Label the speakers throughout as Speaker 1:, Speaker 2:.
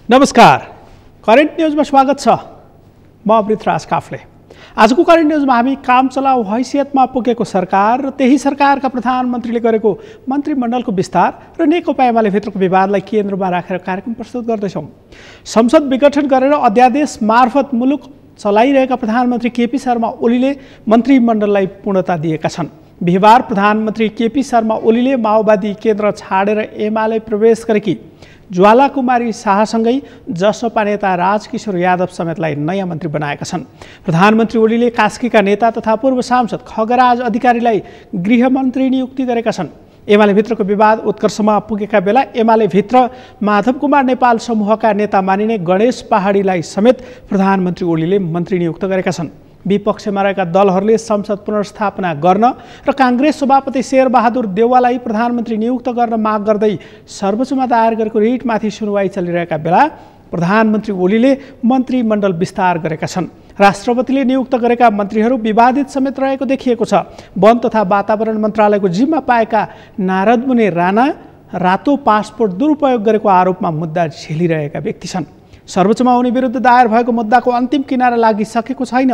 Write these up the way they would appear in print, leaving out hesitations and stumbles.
Speaker 1: नमस्कार, करेन्ट न्यूजमा स्वागत छ। म अमृतराज काफले। आजको करेन्ट न्यूजमा हामी काम चलाउ हैसियतमा पुगेको सरकार र त्यही सरकारका प्रधानमन्त्रीले गरेको मन्त्रीमण्डलको विस्तार र नेकपा एमाले भित्रको विवादलाई केन्द्रमा राखेर कार्यक्रम प्रस्तुत गर्दैछौँ। संसद विघटन गरेर अध्यादेश मार्फत मुलुक चलाइरहेका प्रधानमन्त्री केपी शर्मा ओलीले मन्त्रीमण्डललाई पूर्णता दिएका छन्। बिहिबार प्रधानमन्त्री केपी शर्मा ओलीले माओवादी केन्द्र छाडेर एमाले प्रवेश गरेकी ज्वाला कुमारी शाहसँगै जसपा नेता राजकिशोर यादव समेतलाई नयाँ मन्त्री बनाएका छन्। प्रधानमन्त्री ओलीले कास्कीका नेता तथा पूर्व सांसद खगराज अधिकारीलाई गृहमन्त्री नियुक्ति गरेका छन्। एमाले भित्रको विवाद उत्कर्षमा पुगेका बेला एमाले भित्र माधव कुमार नेपाल समूहका नेता मानिने गणेश पहाडीलाई समेत प्रधानमन्त्री ओलीले मन्त्री नियुक्त गरेका छन्। विपक्षमा रहेका दलहरूले संसद पुनर्स्थापना गर्न र काङ्ग्रेस सभापति शेरबहादुर देउवालाई प्रधानमन्त्री नियुक्त गर्न माग गर्दै सर्वोच्चमा दायर गरेको रिटमाथि सुनवाई चलिरहेका बेला प्रधानमन्त्री ओलीले मन्त्रीमण्डल विस्तार गरेका छन्। राष्ट्रपतिले नियुक्त गरेका मन्त्रीहरू विवादित समेत रहेको देखिएको छ। वन तथा वातावरण मन्त्रालयको जिम्मा पाएका नारदमुनि राणा रातो पासपोर्ट दुरुपयोग गरेको आरोपमा मुद्दा झेलिरहेका व्यक्ति छन्। सर्वोच्चमा उनी विरुद्ध दायर भएको मुद्दाको अन्तिम किनारा लागिसकेको छैन।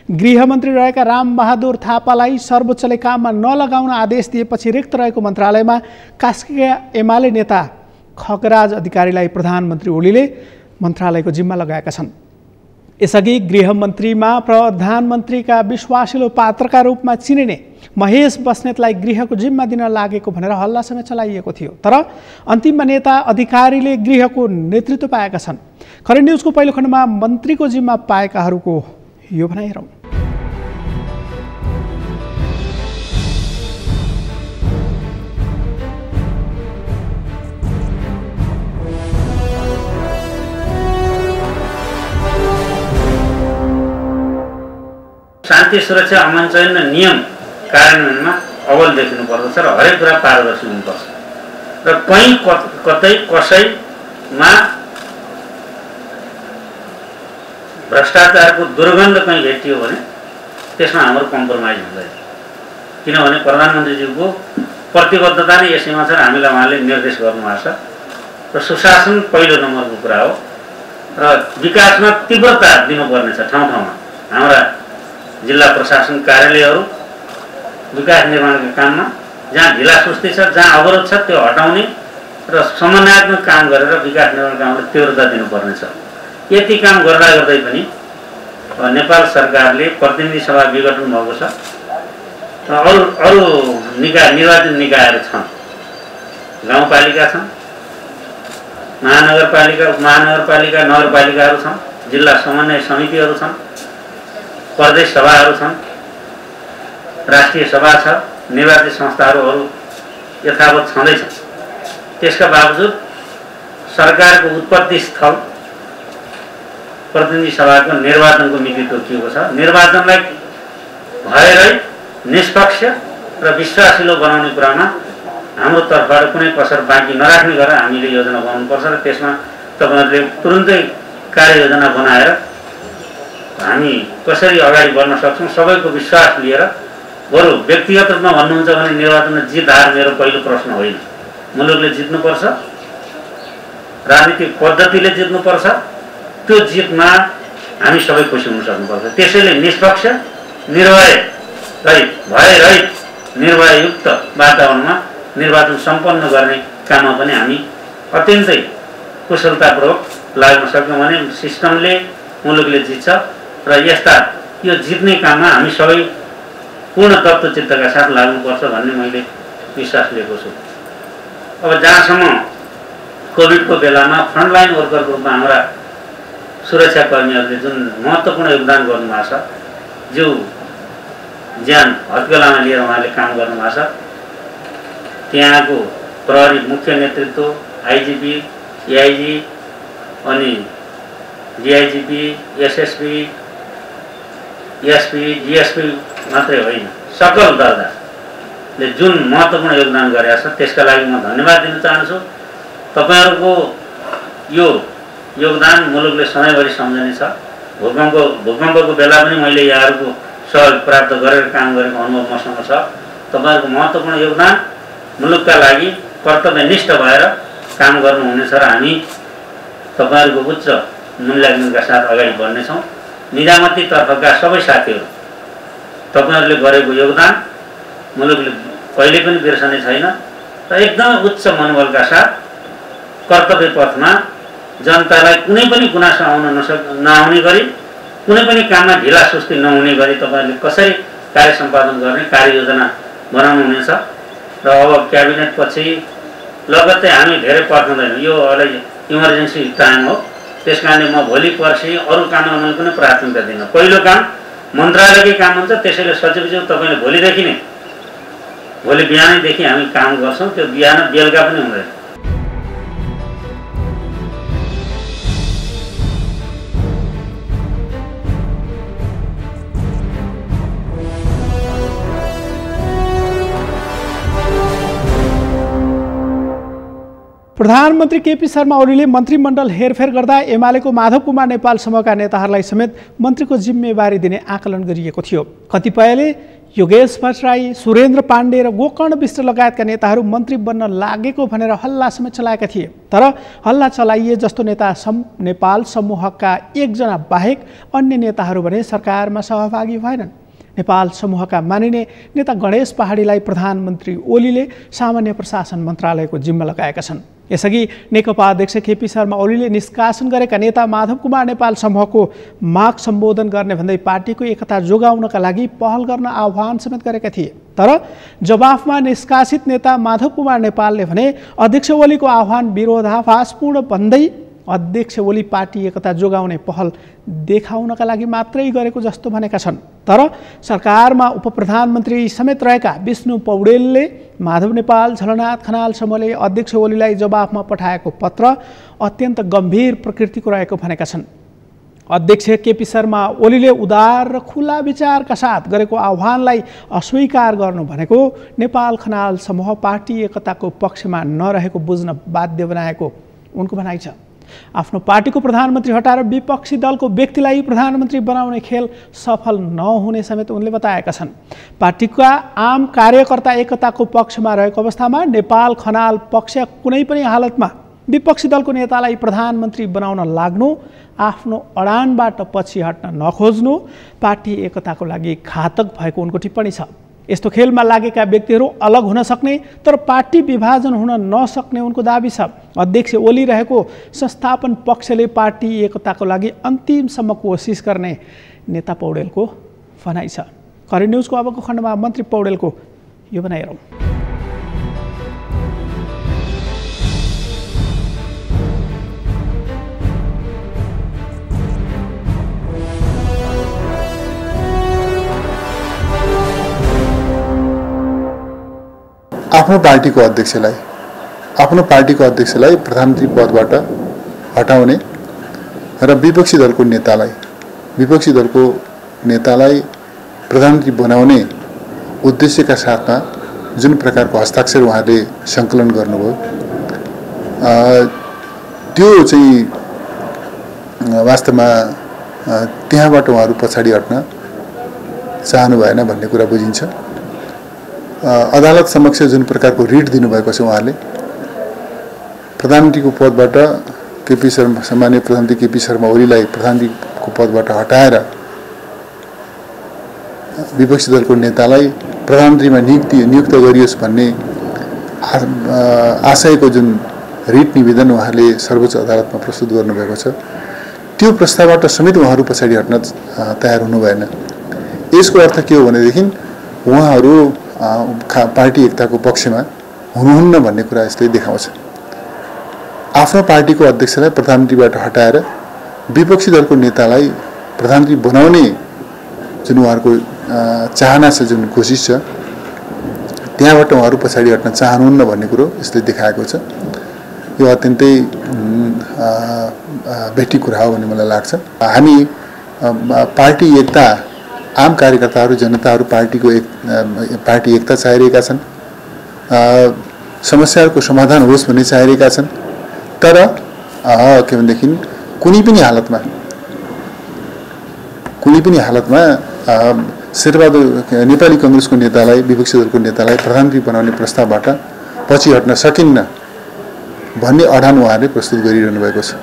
Speaker 1: गृहमन्त्री रहेका रामबहादुर थापालाई सर्वोच्चले काममा नलगाउन आदेश दिएपछि रिक्त रहेको मन्त्रालयमा कास्कीका एमाले नेता खगराज अधिकारीलाई प्रधानमन्त्री ओलीले मन्त्रालयको जिम्मा लगाएका छन्। यसअघि गृहमन्त्रीमा प्रधानमन्त्रीका विश्वासिलो पात्रका रूपमा चिनिने महेश बस्नेतलाई गृहको जिम्मा दिन लागेको भनेर हल्ला समेत चलाइएको थियो। तर अन्तिममा नेता अधिकारीले गृहको नेतृत्व पाएका छन्। करेन्ट न्यूजको पहिलो खण्डमा मन्त्रीको जिम्मा पाएकाहरूको यो भनाइ हेरौँ।
Speaker 2: शान्ति सुरक्षा अमन चयन नियम कार्यान्वयनमा अव्वल देखिनुपर्दछ र हरेक कुरा पारदर्शी हुनुपर्छ र कहीँ कतै कसैमा भ्रष्टाचारको दुर्गन्ध कहीँ भेटियो भने त्यसमा हाम्रो कम्प्रोमाइज हुँदैन। किनभने प्रधानमन्त्रीज्यूको प्रतिबद्धता नै यसैमा छ र हामीलाई उहाँले निर्देश गर्नुभएको छ र सुशासन पहिलो नम्बरको कुरा हो र विकासमा तीव्रता दिनुपर्ने छ। ठाउँ ठाउँमा हाम्रा जिल्ला प्रशासन कार्यालयहरू विकास निर्माणका काममा जहाँ ढिलासुस्ती छ, जहाँ अवरोध छ त्यो हटाउने र समन्वयात्मक काम गरेर विकास निर्माण कामलाई तीव्रता दिनुपर्ने छ। यति काम गर्दा गर्दै पनि नेपाल सरकारले प्रतिनिधि सभा विघटन भएको छ र अरू निकाय निर्वाचित निकायहरू छन्। गाउँपालिका छन्, महानगरपालिका नगरपालिकाहरू छन्, जिल्ला समन्वय समितिहरू छन्, प्रदेश सभाहरू छन्, राष्ट्रिय सभा छ, निर्वाचित संस्थाहरू यथावत छँदैछन्। त्यसका बावजुद सरकारको उत्पत्ति स्थल प्रतिनिधि सभाको निर्वाचनको मिति तोकिएको छ। निर्वाचनलाई भएरै निष्पक्ष र विश्वासिलो बनाउने कुरामा हाम्रो तर्फबाट कुनै कसर बाँकी नराख्ने गरेर हामीले योजना बनाउनुपर्छ र त्यसमा तपाईँहरूले तुरुन्तै कार्ययोजना बनाएर हामी कसरी अगाडि बढ्न सक्छौँ सबैको विश्वास लिएर। बरु व्यक्तिगत रूपमा भन्नुहुन्छ भने निर्वाचनमा जित हार मेरो पहिलो प्रश्न होइन। मुलुकले जित्नुपर्छ, राजनीतिक पद्धतिले जित्नुपर्छ, त्यो जितमा हामी सबै खुसी हुन सक्नुपर्छ। त्यसैले निष्पक्ष भयरहित निर्भययुक्त वातावरणमा निर्वाचन सम्पन्न गर्ने काममा पनि हामी अत्यन्तै कुशलतापूर्वक लाग्न सक्यौँ भने सिस्टमले मुलुकले जित्छ र यस्ता यो जित्ने काममा हामी सबै पूर्ण तत्त्वचित्तका साथ लाग्नुपर्छ भन्ने मैले विश्वास लिएको छु। अब जहाँसम्म कोभिडको बेलामा फ्रन्टलाइन वर्करको रूपमा हाम्रा सुरक्षाकर्मीहरूले जुन महत्त्वपूर्ण योगदान गर्नुभएको छ, जो ज्यान हत्केलामा लिएर उहाँले काम गर्नुभएको छ, त्यहाँको प्रहरी मुख्य नेतृत्व, आइजिपी, एआइजी अनि डिआइजिपी, एसएसपी, एसपी, डिएसपी मात्रै होइन, सकल दर्जाले जुन महत्त्वपूर्ण योगदान गरेका छ त्यसका लागि म धन्यवाद दिन चाहन्छु। तपाईँहरूको यो योगदान मुलुकले सधैँभरि सम्झने छ। भूकम्पको बेला पनि मैले यहाँहरूको सहयोग प्राप्त गरेर काम गरेको अनुभव मसँग छ। तपाईँहरूको महत्त्वपूर्ण योगदान मुलुकका लागि कर्तव्यनिष्ठ भएर काम गर्नुहुनेछ र हामी तपाईँहरूको उच्च मूल्याङ्कनका साथ अगाडि बढ्नेछौँ। निजामतीतर्फका सबै साथीहरू तपाईँहरूले गरेको योगदान मुलुकले कहिले पनि बिर्सने छैन र एकदमै उच्च मनोबलका साथ कर्तव्य पथमा जनतालाई कुनै पनि गुनासो नआउने गरी कुनै पनि काममा ढिला सुस्ती नहुने गरी तपाईँहरूले कसरी कार्य सम्पादन गर्ने कार्ययोजना बनाउनु हुनेछ। र अब क्याबिनेट पछि लगत्तै हामी धेरै पर्खँदैनौँ, यो अहिले इमर्जेन्सी टाइम हो। त्यस कारणले म भोलि पर्सि अरू काममा मैले कुनै प्राथमिकता दिन्न। पहिलो काम मन्त्रालयकै काम हुन्छ, त्यसैले सचिवज्यू तपाईँले भोलिदेखि नै भोलि बिहानैदेखि हामी काम गर्छौँ, त्यो बिहान बेलुका पनि हुँदैन।
Speaker 1: प्रधानमन्त्री केपी शर्मा ओलीले मन्त्रीमण्डल हेरफेर गर्दा एमालेको माधव कुमार नेपाल समूहका नेताहरूलाई समेत मन्त्रीको जिम्मेवारी दिने आकलन गरिएको थियो। कतिपयले योगेश भट्टराई, सुरेन्द्र पाण्डे र गोकर्ण विष्ट लगायतका नेताहरू मन्त्री बन्न लागेको भनेर हल्ला समेत चलाएका थिए। तर हल्ला चलाइए जस्तो नेता नेपाल समूहका एकजना बाहेक अन्य नेताहरू भने सरकारमा सहभागी भएनन्। नेपाल समूहका मानिने नेता गणेश पहाडीलाई प्रधानमन्त्री ओलीले सामान्य प्रशासन मन्त्रालयको जिम्मा लगाएका छन्। यसअघि नेकपा अध्यक्ष केपी शर्मा ओलीले निष्कासन गरेका नेता माधव कुमार नेपाल समूहको माग सम्बोधन गर्ने भन्दै पार्टीको एकता जोगाउनका लागि पहल गर्न आह्वान समेत गरेका थिए। तर जवाफमा निष्कासित नेता माधव कुमार नेपालले भने अध्यक्ष ओलीको आह्वान विरोधाभासपूर्ण भन्दै अध्यक्ष ओली पार्टी एकता जोगाउने पहल देखाउनका लागि मात्रै गरेको जस्तो भनेका छन्। तर सरकारमा उपप्रधानमन्त्री समेत रहेका विष्णु पौडेलले माधव नेपाल, झलनाथ खनाल समूहले अध्यक्ष ओलीलाई जवाफमा पठाएको पत्र अत्यन्त गम्भीर प्रकृतिको रहेको भनेका छन्। अध्यक्ष केपी शर्मा ओलीले उदार र खुला विचारका साथ गरेको आह्वानलाई अस्वीकार गर्नु भनेको नेपाल खनाल समूह पार्टी एकताको पक्षमा नरहेको बुझ्न बाध्य बनाएको उनको भनाइ छ। आफ्नो पार्टीको प्रधानमन्त्री हटाएर विपक्षी दलको व्यक्तिलाई प्रधानमन्त्री बनाउने खेल सफल नहुने समेत उनले बताएका छन्। पार्टीका आम कार्यकर्ता एकताको पक्षमा रहेको अवस्थामा नेपाल खनाल पक्ष कुनै पनि हालतमा विपक्षी दलको नेतालाई प्रधानमन्त्री बनाउन लाग्नु, आफ्नो अडानबाट पछि हट्न नखोज्नु पार्टी एकताको लागि घातक भएको उनको टिप्पणी छ। यस्तो खेलमा लागेका व्यक्तिहरू अलग हुन सक्ने तर पार्टी विभाजन हुन नसक्ने उनको दाबी छ। अध्यक्ष ओली रहेको संस्थापन पक्षले पार्टी एकताको लागि अन्तिमसम्म कोसिस गर्ने नेता पौडेलको भनाइ छ। करेन्ट न्युजको अबको खण्डमा मन्त्री पौडेलको यो भनाइ हेरौँ।
Speaker 3: आफ्नो पार्टीको अध्यक्षलाई प्रधानमन्त्री पदबाट हटाउने र विपक्षी दलको नेतालाई प्रधानमन्त्री बनाउने उद्देश्यका साथमा जुन प्रकारको हस्ताक्षर उहाँले सङ्कलन गर्नुभयो त्यो चाहिँ वास्तवमा त्यहाँबाट उहाँहरू पछाडि हट्न चाहनु भएन भन्ने कुरा बुझिन्छ। अदालत समक्ष जुन प्रकारको रिट दिनुभएको छ उहाँले प्रधानमन्त्रीको पदबाट सामान्य प्रधानमन्त्री केपी शर्मा ओलीलाई प्रधानमन्त्रीको पदबाट हटाएर विपक्षी दलको नेतालाई प्रधानमन्त्रीमा नियुक्त गरियोस् भन्ने आशयको जुन रिट निवेदन उहाँले सर्वोच्च अदालतमा प्रस्तुत गर्नुभएको छ त्यो प्रस्तावबाट समेत उहाँहरू पछाडि हट्न तयार हुनु भएन। यसको अर्थ के हो भनेदेखि उहाँहरू पार्टी एकताको पक्षमा हुनुहुन्न भन्ने कुरा यसले देखाउँछ। आफ्नो पार्टीको अध्यक्षलाई प्रधानमन्त्रीबाट हटाएर विपक्षी दलको नेतालाई प्रधानमन्त्री बनाउने जुन उहाँहरूको चाहना छ, जुन कोसिस छ, त्यहाँबाट उहाँहरू पछाडि हट्न चाहनुहुन्न भन्ने कुरो यसले देखाएको छ। यो अत्यन्तै भेटी कुरा हो भन्ने मलाई लाग्छ। हामी पार्टी एकता, आम कार्यकर्ताहरू, जनताहरू पार्टी एकता चाहिरहेका छन्, समस्याहरूको समाधान होस् भन्ने चाहिरहेका छन्। तर के भनेदेखि कुनै पनि हालतमा शेरबहादुर नेपाली कांग्रेसको नेतालाई, विपक्षी दलको नेतालाई प्रधानमन्त्री बनाउने प्रस्तावबाट पछि हट्न सकिन्न भन्ने अडान उहाँले प्रस्तुत गरिरहनु भएको छ।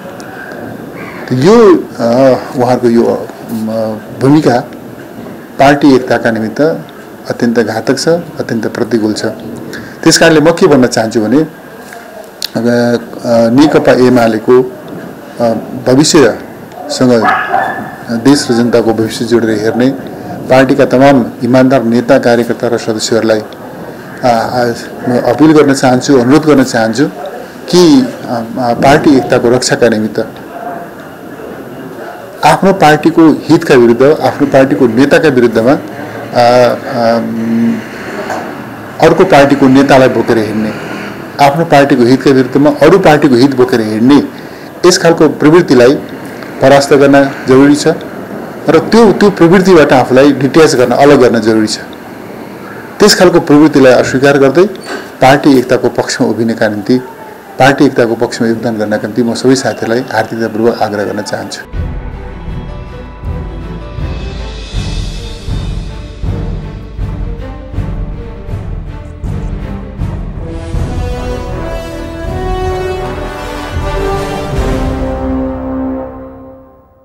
Speaker 3: यो उहाँहरूको यो भूमिका पार्टी एकताका निमित्त अत्यन्त घातक छ, अत्यन्त प्रतिकूल छ। त्यसकारणले म के भन्न चाहन्छु भने नेकपा एमालेको भविष्यसँग देश र जनताको भविष्य जोडेर हेर्ने पार्टीका तमाम इमान्दार नेता कार्यकर्ता र सदस्यहरूलाई अपिल गर्न चाहन्छु, अनुरोध गर्न चाहन्छु कि पार्टी एकताको रक्षाका निमित्त आफ्नो पार्टीको हितका विरुद्ध, आफ्नो पार्टीको नेताका विरुद्धमा अर्को पार्टीको नेतालाई बोकेर हिँड्ने, आफ्नो पार्टीको हितका विरुद्धमा अरू पार्टीको हित बोकेर हिँड्ने यस खालको प्रवृत्तिलाई परास्त गर्न जरुरी छ र त्यो प्रवृत्तिबाट आफूलाई डिट्याच गर्न, अलग गर्न जरुरी छ। त्यस खालको प्रवृत्तिलाई अस्वीकार गर्दै पार्टी एकताको पक्षमा उभिनका निम्ति, पार्टी एकताको पक्षमा योगदान गर्नका निम्ति म सबै साथीहरूलाई हार्दिकतापूर्वक आग्रह गर्न चाहन्छु।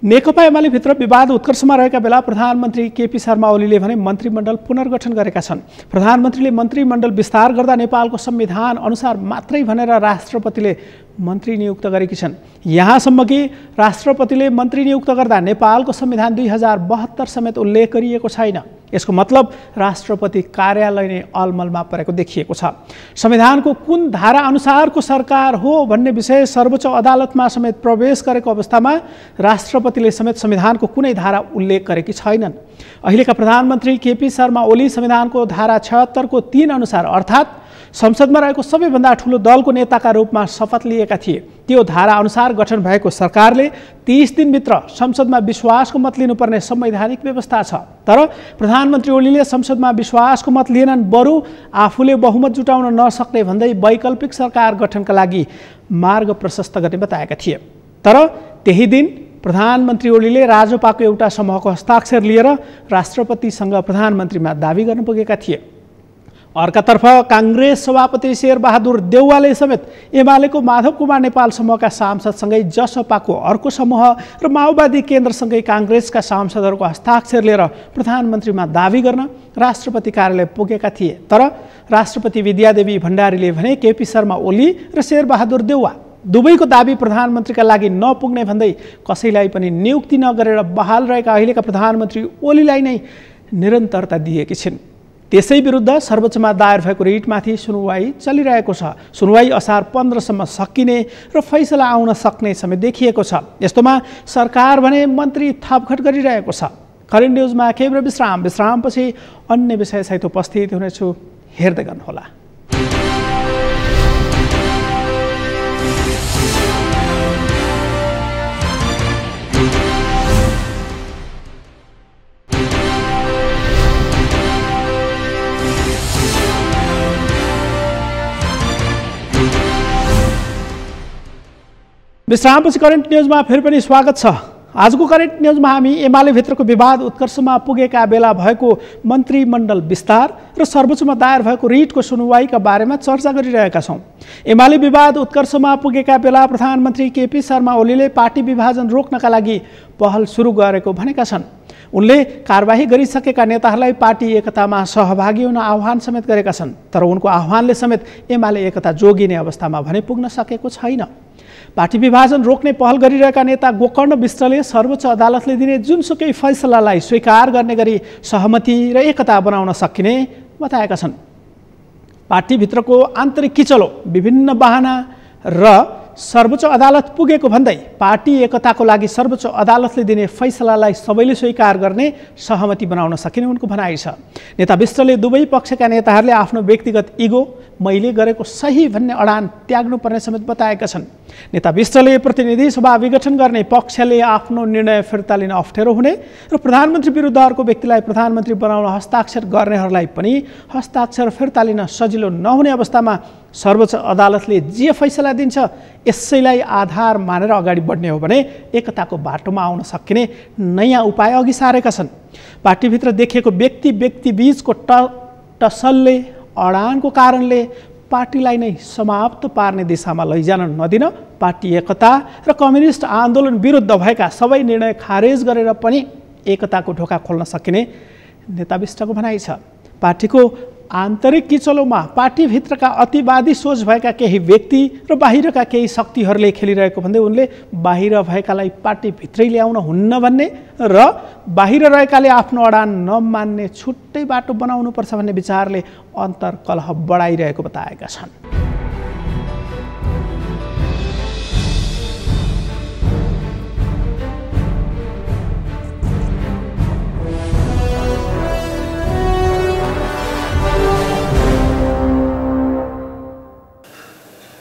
Speaker 1: नेकपा एमाले भित्र विवाद उत्कर्षमा रहेका बेला प्रधानमन्त्री केपी शर्मा ओलीले भने मन्त्रीमण्डल पुनर्गठन गरेका छन्। प्रधानमन्त्रीले मन्त्रीमण्डल विस्तार गर्दा नेपालको संविधान अनुसार मात्रै भनेर राष्ट्रपतिले मन्त्री नियुक्त गरेकी छन्। यहाँसम्म कि राष्ट्रपतिले मन्त्री नियुक्त गर्दा नेपालको संविधान 2072 समेत उल्लेख गरिएको छैन। यसको मतलब राष्ट्रपति कार्यालय नै अलमलमा परेको देखिएको छ। संविधानको कुन धारा अनुसारको सरकार हो भन्ने विषय सर्वोच्च अदालतमा समेत प्रवेश गरेको अवस्थामा राष्ट्रपतिले समेत संविधानको कुनै धारा उल्लेख गरेकी छैनन्। अहिलेका प्रधानमन्त्री केपी शर्मा ओली संविधानको धारा 76 को 3 अनुसार अर्थात् संसदमा रहेको सबैभन्दा ठूलो दलको नेताका रूपमा शपथ लिएका थिए। त्यो धारा अनुसार गठन भएको सरकारले 30 दिनभित्र संसदमा विश्वासको मत लिनुपर्ने संवैधानिक व्यवस्था छ। तर प्रधानमन्त्री ओलीले संसदमा विश्वासको मत लिएनन्, बरु आफूले बहुमत जुटाउन नसक्ने भन्दै वैकल्पिक सरकार गठनका लागि मार्ग प्रशस्त गर्ने बताएका थिए। तर त्यही दिन प्रधानमन्त्री ओलीले राजपाको एउटा समूहको हस्ताक्षर लिएर राष्ट्रपतिसँग प्रधानमन्त्रीमा दावी गर्न पुगेका थिए। अर्कातर्फ कांग्रेस सभापति शेरबहादुर देउवाले समेत एमालेको माधव कुमार नेपाल समूहका सांसदसँगै जसपाको अर्को समूह र माओवादी केन्द्रसँगै कांग्रेसका सांसदहरूको हस्ताक्षर लिएर प्रधानमन्त्रीमा दावी गर्न राष्ट्रपति कार्यालय पुगेका थिए। तर राष्ट्रपति विद्यादेवी भण्डारीले भने केपी शर्मा ओली र शेरबहादुर देउवा दुवैको दावी प्रधानमन्त्रीका लागि नपुग्ने भन्दै कसैलाई पनि नियुक्ति नगरेर बहाल रहेका अहिलेका प्रधानमन्त्री ओलीलाई नै निरन्तरता दिएकी छिन्। त्यसै विरुद्ध सर्वोच्चमा दायर भएको रिटमाथि सुनवाई चलिरहेको छ। सुनवाई असार 15 सम्म सकिने र फैसला आउन सक्ने समय देखिएको छ। यस्तोमा सरकार भने मन्त्री थपघट गरिरहेको छ। करेन्ट न्युजमा केही विश्रामपछि अन्य विषयसहित उपस्थित हुनेछु, हेर्दै गर्नुहोला। विश्रामपछि करेन्ट न्युजमा फेरि पनि स्वागत छ। आजको करेन्ट न्युजमा हामी एमाले भित्रको विवाद उत्कर्षमा पुगेका बेला भएको मन्त्रीमण्डल विस्तार र सर्वोच्चमा दायर भएको रिटको सुनवाईका बारेमा चर्चा गरिरहेका छौँ। एमाले विवाद उत्कर्षमा पुगेका बेला प्रधानमन्त्री केपी शर्मा ओलीले पार्टी विभाजन रोक्नका लागि पहल सुरु गरेको भनेका छन्। उनले कारबाही गरिसकेका नेताहरूलाई पार्टी एकतामा सहभागी हुन आह्वान समेत गरेका छन्। तर उनको आह्वानले समेत एमाले एकता जोगिने अवस्थामा भने पुग्न सकेको छैन। पार्टी विभाजन रोक्ने पहल गरिरहेका नेता गोकर्ण विष्टले सर्वोच्च अदालतले दिने जुनसुकै फैसलालाई स्वीकार गर्ने गरी सहमति र एकता बनाउन सकिने बताएका छन्। पार्टीभित्रको आन्तरिक किचलो, विभिन्न बहाना र सर्वोच्च अदालत पुगेको भन्दै पार्टी एकताको लागि सर्वोच्च अदालतले दिने फैसलालाई सबैले स्वीकार गर्ने सहमति बनाउन सकिने उनको भनाइ छ। नेता विष्टले दुवै पक्षका नेताहरूले आफ्नो व्यक्तिगत इगो, मैले गरेको सही भन्ने अडान त्याग्नुपर्ने समेत बताएका छन्। नेता विष्टले प्रतिनिधि सभा विघटन गर्ने पक्षले आफ्नो निर्णय फिर्ता लिन अप्ठ्यारो हुने र प्रधानमन्त्री विरुद्ध अर्को व्यक्तिलाई प्रधानमन्त्री बनाउन हस्ताक्षर गर्नेहरूलाई पनि हस्ताक्षर फिर्ता लिन सजिलो नहुने अवस्थामा सर्वोच्च अदालतले जे फैसला दिन्छ यसैलाई आधार मानेर अगाडि बढ्ने हो भने एकताको बाटोमा आउन सकिने नयाँ उपाय अघि सारेका छन्। पार्टीभित्र देखिएको व्यक्ति बीचको टसलले, अडानको कारणले पार्टीलाई नै समाप्त पार्ने दिशामा लैजान नदिन पार्टी एकता र कम्युनिस्ट आन्दोलन विरुद्ध भएका सबै निर्णय खारेज गरेर पनि एकताको ढोका खोल्न सकिने नेता विष्टको भनाइ छ। पार्टीको आन्तरिक किचलोमा पार्टीभित्रका अतिवादी सोच भएका केही व्यक्ति र बाहिरका केही शक्तिहरूले खेलिरहेको भन्दै उनले बाहिर भएकालाई पार्टीभित्रै ल्याउन हुन्न भन्ने र बाहिर रहेकाले आफ्नो अडान नमान्ने छुट्टै बाटो बनाउनुपर्छ भन्ने विचारले अन्तर्कलह बढाइरहेको बताएका छन्।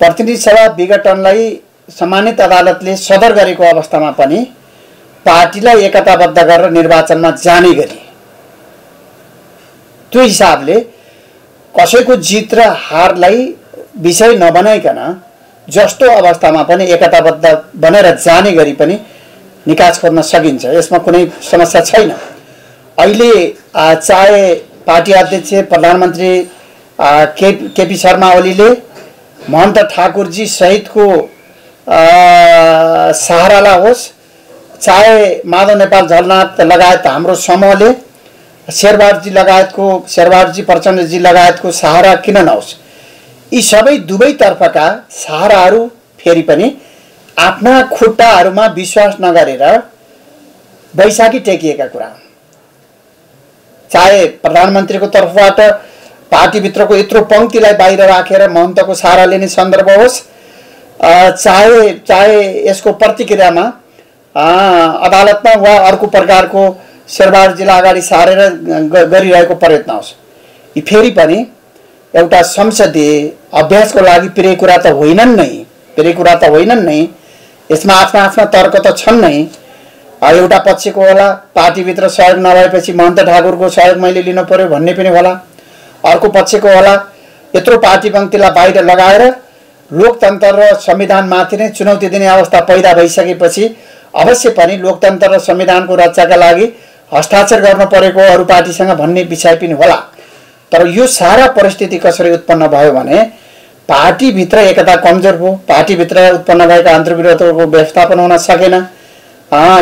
Speaker 4: प्रतिनिधि सभा विघटनलाई सम्मानित अदालतले सदर गरेको अवस्थामा पनि पार्टीलाई एकताबद्ध गरेर निर्वाचनमा जाने गरी त्यो हिसाबले कसैको जित र हारलाई विषय नबनाइकन जस्तो अवस्थामा पनि एकताबद्ध बनेर जाने गरी पनि निकास खोज्न सकिन्छ। यसमा कुनै समस्या छैन। अहिले चाहे पार्टी अध्यक्ष प्रधानमन्त्री केपी शर्मा ओलीले महन्त ठाकुरजी सहितको सहारालाई होस्, चाहे माधव नेपाल झलनाथ लगायत हाम्रो समूहले शेरबहादुरजी प्रचण्डजी लगायतको सहारा किन नहोस्, यी सबै दुवैतर्फका सहाराहरू फेरि पनि आफ्ना खुट्टाहरूमा विश्वास नगरेर बैशाखी टेकिएका कुरा हुन्। चाहे प्रधानमन्त्रीको तर्फबाट पार्टीभित्रको यत्रो पङ्क्तिलाई बाहिर राखेर महन्तको सहारा लिने सन्दर्भ होस्, चाहे यसको प्रतिक्रियामा अदालतमा वा अर्को प्रकारको शेरबहादुरजीलाई अगाडि सारेर गरिरहेको प्रयत्न होस्, यी फेरि पनि एउटा संसदीय अभ्यासको लागि प्रिय कुरा त होइनन् नै। यसमा आफ्ना आफ्ना तर्क त छन् नै। एउटा पक्षको होला पार्टीभित्र सहयोग नभएपछि महन्त ठाकुरको सहयोग मैले लिनु पर्यो भन्ने पनि होला, अर्को पक्षको होला यत्रो पार्टी पङ्क्तिलाई बाहिर लगाएर लोकतन्त्र र संविधानमाथि नै चुनौती दिने अवस्था पैदा भइसकेपछि अवश्य पनि लोकतन्त्र र संविधानको रक्षाका लागि हस्ताक्षर गर्नु परेको अरू पार्टीसँग भन्ने विषय पनि होला। तर यो सारा परिस्थिति कसरी उत्पन्न भयो भने पार्टीभित्र एकता कमजोर भयो, पार्टीभित्र उत्पन्न भएका अन्तर्विरोधको व्यवस्थापन हुन सकेन,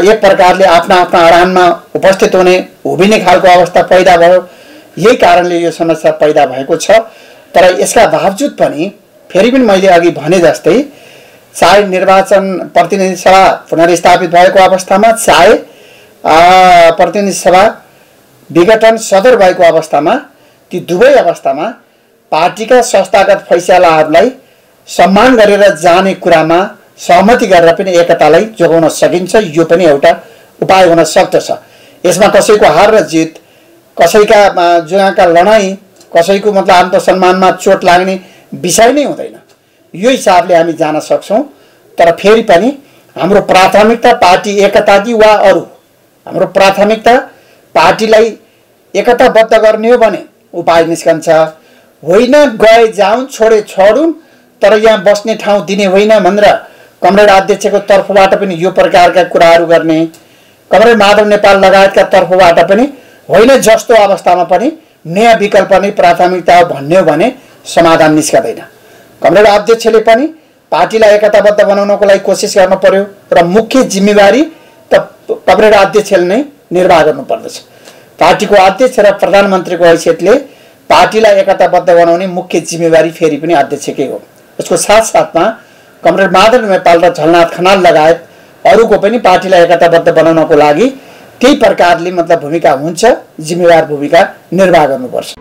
Speaker 4: एक प्रकारले आफ्ना आफ्ना अडानमा उपस्थित हुने उभिने खालको अवस्था पैदा भयो। यही कारणले यो समस्या पैदा भएको छ। तर यसका बावजुद पनि फेरि पनि मैले अघि भने जस्तै चाहे निर्वाचन प्रतिनिधि सभा पुनर्स्थापित भएको अवस्थामा, चाहे प्रतिनिधि सभा विघटन सदर भएको अवस्थामा, ती दुवै अवस्थामा पार्टीका संस्थागत फैसलाहरूलाई सम्मान गरेर जाने कुरामा सहमति गरेर पनि एकतालाई जोगाउन सकिन्छ। यो पनि एउटा उपाय हुन सक्दछ। यसमा कसैको हार र जित, कसैका जुगाका लडाईँ, कसैको मतलब आत्मसम्मानमा चोट लाग्ने विषय नै हुँदैन। यो हिसाबले हामी जान सक्छौँ। तर फेरि पनि हाम्रो प्राथमिकता पार्टी एकता कि वा अरू, हाम्रो प्राथमिकता पार्टीलाई एकताबद्ध गर्ने हो भने उपाय निस्कन्छ। होइन गए जाउँ, छोडे छोडौँ, तर यहाँ बस्ने ठाउँ दिने होइन भनेर कमरेड अध्यक्षको तर्फबाट पनि यो प्रकारका कुराहरू गर्ने, कमरेड माधव नेपाल लगायतका तर्फबाट पनि होइन जस्तो अवस्थामा पनि नयाँ विकल्प नै प्राथमिकता हो भन्ने हो भने समाधान निस्कदैन। कमरेड अध्यक्षले पनि पार्टीलाई एकताबद्ध बनाउनको लागि कोसिस गर्नु पर्यो र मुख्य जिम्मेवारी त कमरेड अध्यक्षले नै निर्वाह गर्नुपर्दछ। पार्टीको अध्यक्ष र प्रधानमन्त्रीको हैसियतले पार्टीलाई एकताबद्ध बनाउने मुख्य जिम्मेवारी फेरि पनि अध्यक्षकै हो। यसको साथसाथमा कमरेड माधव नेपाल र झलनाथ खनाल लगायत अरूको पनि पार्टीलाई एकताबद्ध बनाउनको लागि त्यही प्रकारले मतलब भूमिका हुन्छ, जिम्मेवार भूमिका निर्वाह गर्नुपर्छ।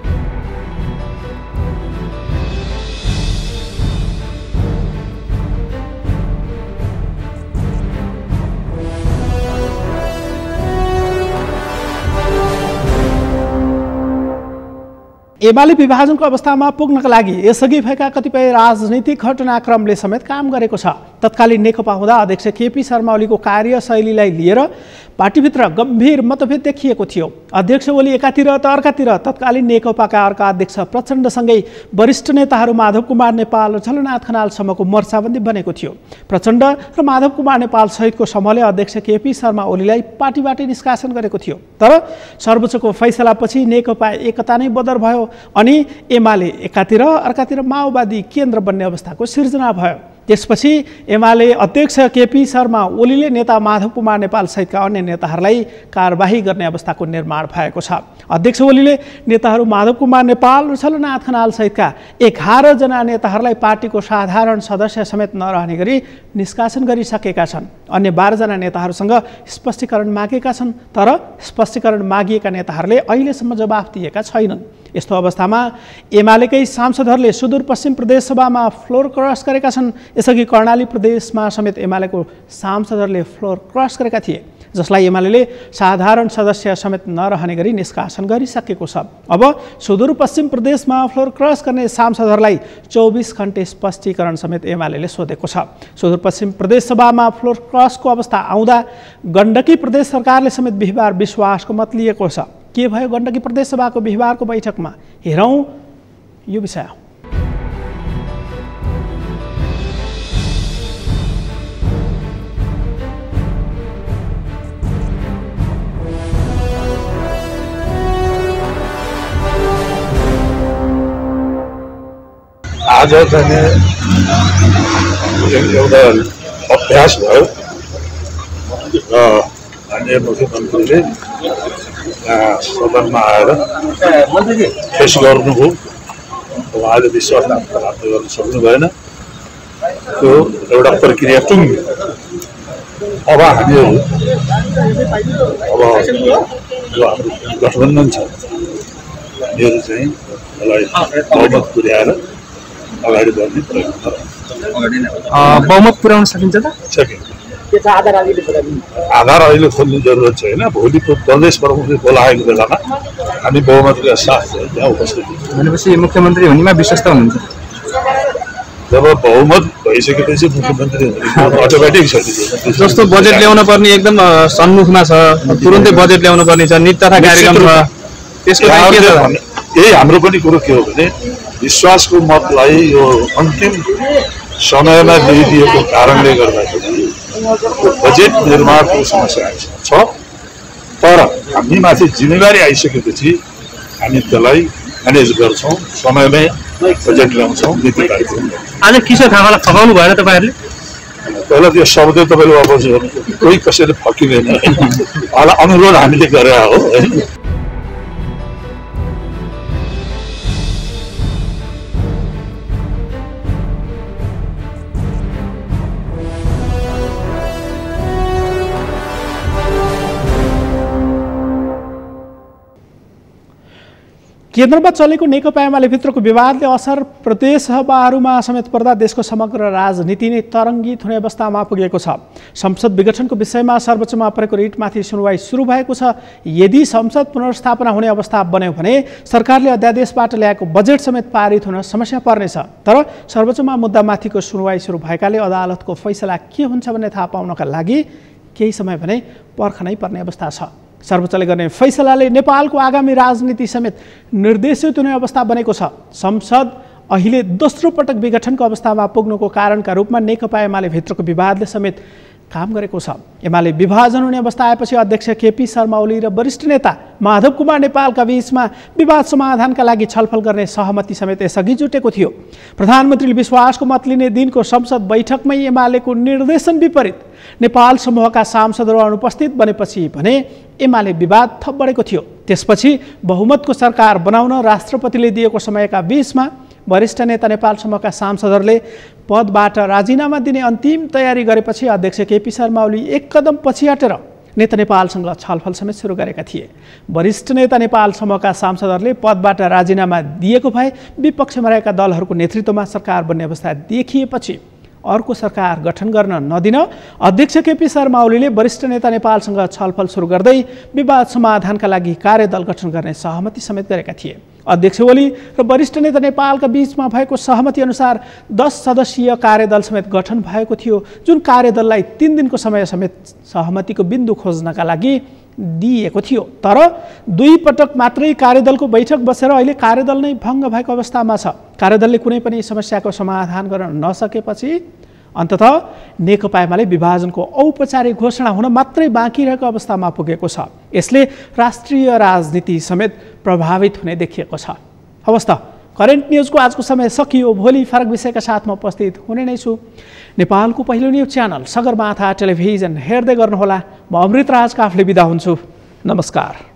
Speaker 1: एमाले विभाजनको अवस्थामा पुग्नका लागि यसअघि भएका कतिपय राजनीतिक घटनाक्रमले समेत काम गरेको छ। तत्कालीन नेकपा हुँदा अध्यक्ष केपी शर्मा ओलीको कार्यशैलीलाई लिएर पार्टीभित्र गम्भीर मतभेद देखिएको थियो। अध्यक्ष ओली एकातिर त अर्कातिर तत्कालीन नेकपाका अर्का अध्यक्ष प्रचण्डसँगै वरिष्ठ नेताहरू माधव कुमार नेपाल र झलनाथ खनालसम्मको मोर्चाबन्दी बनेको थियो। प्रचण्ड र माधव कुमार नेपाल सहितको समूहले अध्यक्ष केपी शर्मा ओलीलाई पार्टीबाटै निष्कासन गरेको थियो। तर सर्वोच्चको फैसलापछि नेकपा एकता नै बदर भयो अनि एमाले एकातिर अर्कातिर माओवादी केन्द्र बन्ने अवस्थाको सिर्जना भयो। त्यसपछि एमाले अध्यक्ष केपी शर्मा ओलीले नेता माधव कुमार नेपाल सहितका अन्य नेताहरूलाई कारबाही गर्ने अवस्थाको निर्माण भएको छ। अध्यक्ष ओलीले नेताहरू माधव कुमार नेपाल र छलनाथ खनाल सहितका 11 जना नेताहरूलाई पार्टीको साधारण सदस्य समेत नरहने गरी निष्कासन गरिसकेका छन्। अन्य 12 जना नेताहरूसँग स्पष्टीकरण मागेका छन्, तर स्पष्टीकरण मागिएका नेताहरूले अहिलेसम्म जवाफ दिएका छैनन्। यस्तो अवस्थामा एमालेकै सांसदहरूले सुदूरपश्चिम प्रदेशसभामा फ्लोर क्रस गरेका छन्। यसअघि कर्णाली प्रदेशमा समेत एमालेको सांसदहरूले फ्लोर क्रस गरेका थिए, जसलाई एमाले साधारण सदस्य समेत नरहने गरी निष्कासन गरिसकेको छ। अब सुदूरपश्चिम प्रदेशमा फ्लोर क्रस गर्ने सांसदहरूलाई 24 घण्टे स्पष्टीकरण समेत एमाले सोधेको छ। सुदूरपश्चिम प्रदेशसभामा फ्लोर क्रसको अवस्था आउँदा गण्डकी प्रदेश सरकारले समेत बिहिबार विश्वासको मत लिएको छ। के भयो गण्डकी प्रदेशसभाको बिहिबारको बैठकमा, हेरौँ यो विषय।
Speaker 5: आज चाहिँ एउटा अभ्यास भयो र माननीय मुख्यमन्त्रीले सदनमा आएर पेश गर्नुभयो। उहाँले विश्वास प्राप्त गर्न सक्नु भएन, त्यो एउटा प्रक्रिया टुङ्ग्यो। अब हामीहरू अब जो हाम्रो गठबन्धन छ, हामीहरू चाहिँ यसलाई बहुमत पुर्याएर अगाडि बढ्ने प्रयत्न गर्छौँ।
Speaker 6: बहुमत पुर्याउन सकिन्छ त?
Speaker 5: सकिन्छ। आधार अहिले खोल्ने जरुरत छैन। भोलिको प्रदेश प्रमुखले बोलाएको बेलामा हामी बहुमतका साथ त्यहाँ उपस्थित हुन्छौँ।
Speaker 6: भनेपछि मुख्यमन्त्री हुनेमा विश्वस्त हुनुहुन्छ?
Speaker 5: जब बहुमत भइसकेपछि मुख्यमन्त्री हुने अटोमेटिक छ।
Speaker 6: जस्तो बजेट ल्याउन पर्ने एकदम सन्मुखमा छ, तुरुन्तै बजेट ल्याउन पर्ने छ, नीति तथा कार्यक्रम छ, त्यसको लागि के छ?
Speaker 5: यही हाम्रो पनि कुरो के हो भने विश्वासको मतलाई यो अन्तिम समयमा दिइदिएको कारणले गर्दाखेरि बजेट निर्माणको समस्या छ। तर हामीमाथि जिम्मेवारी आइसकेपछि हामी त्यसलाई म्यानेज गर्छौँ, समयमै बजेट ल्याउँछौँ, नीति कार्यक्रम।
Speaker 6: आज किशोर थापालाई फकाउनु भएन तपाईँहरूले?
Speaker 5: पहिला त्यो शब्द तपाईँले वापस गर्नु, कोही कसैले फकिँदैन। उहाँलाई अनुरोध हामीले गरेर हो है।
Speaker 1: केन्द्रमा चलेको नेकपा एमाले भित्रको विवादले असर प्रदेश सभाहरूमा समेत पर्दा देशको समग्र राजनीति नै तरङ्गित हुने अवस्थामा पुगेको छ। संसद विघटनको विषयमा सर्वोच्चमा परेको रिटमाथि सुनवाई सुरु भएको छ। यदि संसद पुनर्स्थापना हुने अवस्था बन्यो भने सरकारले अध्यादेशबाट ल्याएको बजेट समेत पारित हुन समस्या पर्नेछ। तर सर्वोच्चमा मुद्दामाथिको सुनवाई सुरु भएकाले अदालतको फैसला के हुन्छ भन्ने थाहा पाउनका लागि केही समय भने पर्खनै पर्ने अवस्था छ। सर्वोच्चले गर्ने फैसलाले नेपालको आगामी राजनीति समेत निर्देशित हुने अवस्था बनेको छ। संसद अहिले दोस्रो पटक विघटनको अवस्थामा पुग्नुको कारणका रूपमा नेकपा एमाले भित्रको विवादले समेत काम गरेको छ। एमाले विभाजन हुने अवस्था आएपछि अध्यक्ष केपी शर्मा ओली र वरिष्ठ नेता माधव कुमार नेपालका बीचमा विवाद समाधानका लागि छलफल गर्ने सहमति समेत यसअघि जुटेको थियो। प्रधानमन्त्रीले विश्वासको मत लिने दिनको संसद बैठकमै एमालेको निर्देशन विपरीत नेपाल समूहका सांसदहरू अनुपस्थित बनेपछि भने एमाले विवाद थप बढेको थियो। त्यसपछि बहुमतको सरकार बनाउन राष्ट्रपतिले दिएको समयका बीचमा वरिष्ठ नेता नेपाल समूहका सांसदहरूले पदबाट राजीनामा दिने अन्तिम तयारी गरेपछि अध्यक्ष केपी शर्मा ओली एक कदम पछि हटेर नेता नेपालसँग छलफल समेत सुरु गरेका थिए। वरिष्ठ नेता नेपाल समूहका सांसदहरूले पदबाट राजीनामा दिएको भए विपक्षमा रहेका दलहरूको नेतृत्वमा सरकार बन्ने अवस्था देखिएपछि अर्को सरकार गठन गर्न नदिन अध्यक्ष केपी शर्मा ओलीले वरिष्ठ नेता नेपालसँग छलफल सुरु गर्दै विवाद समाधानका लागि कार्यदल गठन गर्ने सहमति समेत गरेका थिए। अध्यक्ष ओली र वरिष्ठ नेता नेपालका बीचमा भएको सहमति अनुसार 10 सदस्यीय कार्यदल समेत गठन भएको थियो, जुन कार्यदललाई 3 दिनको समय समेत सहमतिको बिन्दु खोज्नका लागि दिएको थियो। तर 2 पटक मात्रै कार्यदलको बैठक बसेर अहिले कार्यदल नै भङ्ग भएको अवस्थामा छ। कार्यदलले कुनै पनि समस्याको समाधान गर्न नसकेपछि अन्ततः नेकपा एमाले विभाजनको औपचारिक घोषणा हुन मात्रै बाँकी रहेको अवस्थामा पुगेको छ। यसले राष्ट्रिय राजनीति समेत प्रभावित हुने देखिएको छ। हवस् त, करेन्ट न्युजको आजको समय सकियो। भोलि फरक विषयका साथमा उपस्थित हुने नै छु। नेपालको पहिलो न्युज च्यानल सगरमाथा टेलिभिजन हेर्दै गर्नुहोला। म अमृतराज काफले बिदा हुन्छु। नमस्कार।